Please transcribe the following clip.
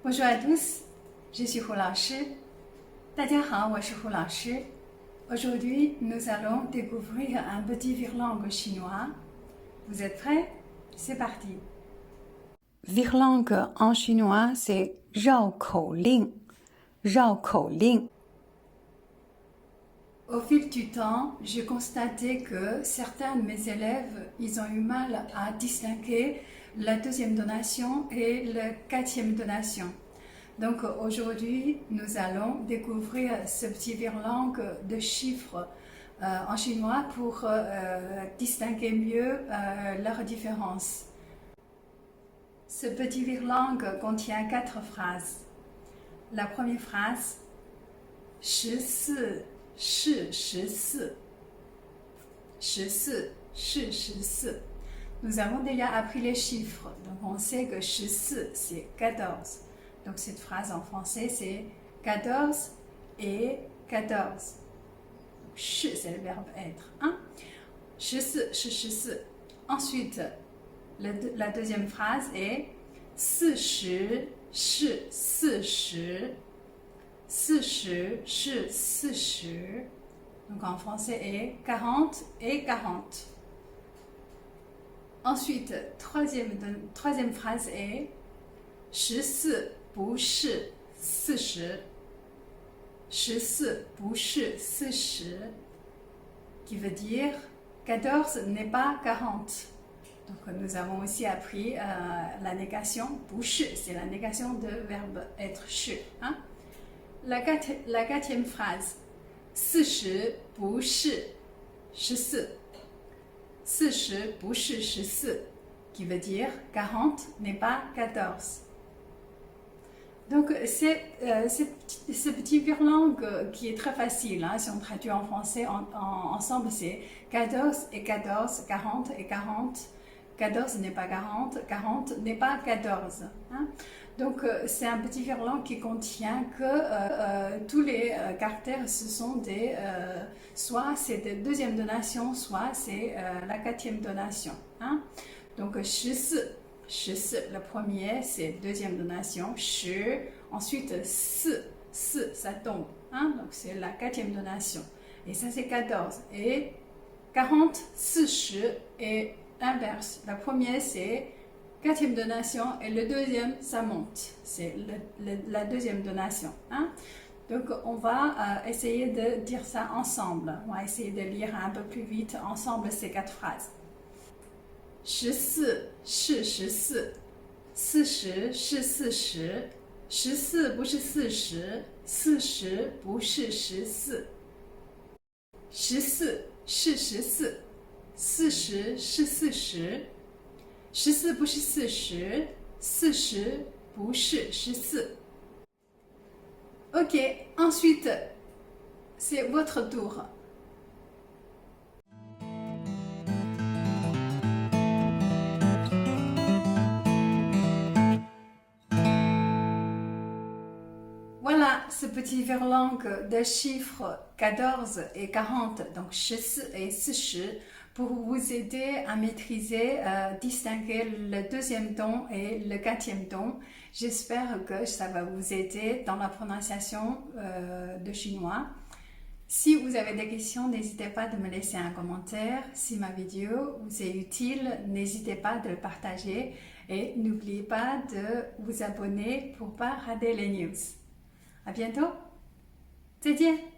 Bonjour à tous, je suis Hu Laoshi. 大家好，我是胡老师。Aujourd'hui, nous allons découvrir un petit virlangue chinois. Vous êtes prêts? C'est parti. Virlangue en chinois, c'est 绕口令。绕口令。Au fil du temps, j'ai constaté que certains de mes élèves, ils ont eu mal à distinguer la deuxième donation et la quatrième donation. Donc aujourd'hui, nous allons découvrir ce petit virlangue de chiffres en chinois pour distinguer mieux leurs différences. Ce petit virlangue contient 4 phrases. La première phrase, 14是14 14是14 Nous avons déjà appris les chiffres, donc on sait que 14 c'est 14. Donc cette phrase en français c'est 14 et 14. 是 c'est le verbe être. Hein? 14是14 Ensuite, la deuxième phrase est 40是40 40是40 Donc en français est 40 et 40. Ensuite, troisième phrase est 14不是40 14不是40 qui veut dire 14 n'est pas 40. Donc nous avons aussi appris la négation 不是 c'est la négation de verbe être 是 hein? La quatrième phrase 40不是14 40不是14 qui veut dire 40 n'est pas 14. Donc ce petit virlangue qui est très facile, hein, si on traduit en français ensemble, c'est 14 et 14, 40 et 40. 14 n'est pas 40, 40 n'est pas 14. Hein? Donc c'est un petit virlangue qui contient que tous les caractères, ce sont soit c'est de deuxième donation, soit c'est la quatrième donation. Hein? Donc 14, le premier c'est deuxième donation, 10, ensuite 4, ça tombe. Hein? Donc c'est la quatrième donation. Et ça c'est 14. Et 40, 40 et inverse. La première c'est quatrième donation et le deuxième ça monte. C'est la deuxième donation. Hein? Donc on va essayer de dire ça ensemble. On va essayer de lire un peu plus vite ensemble ces 4 phrases. 14是14 40是40 14不是40 40不是14 14是14 40是40 14不是40 40不是14 Ok, ensuite, c'est votre tour. Voilà ce petit virlangue de chiffres 14 et 40, donc 14 et 40, pour vous aider à maîtriser, distinguer le deuxième ton et le quatrième ton. J'espère que ça va vous aider dans la prononciation de chinois. Si vous avez des questions, n'hésitez pas de me laisser un commentaire. Si ma vidéo vous est utile, n'hésitez pas de le partager et n'oubliez pas de vous abonner pour ne pas rater les news. À bientôt, 再见。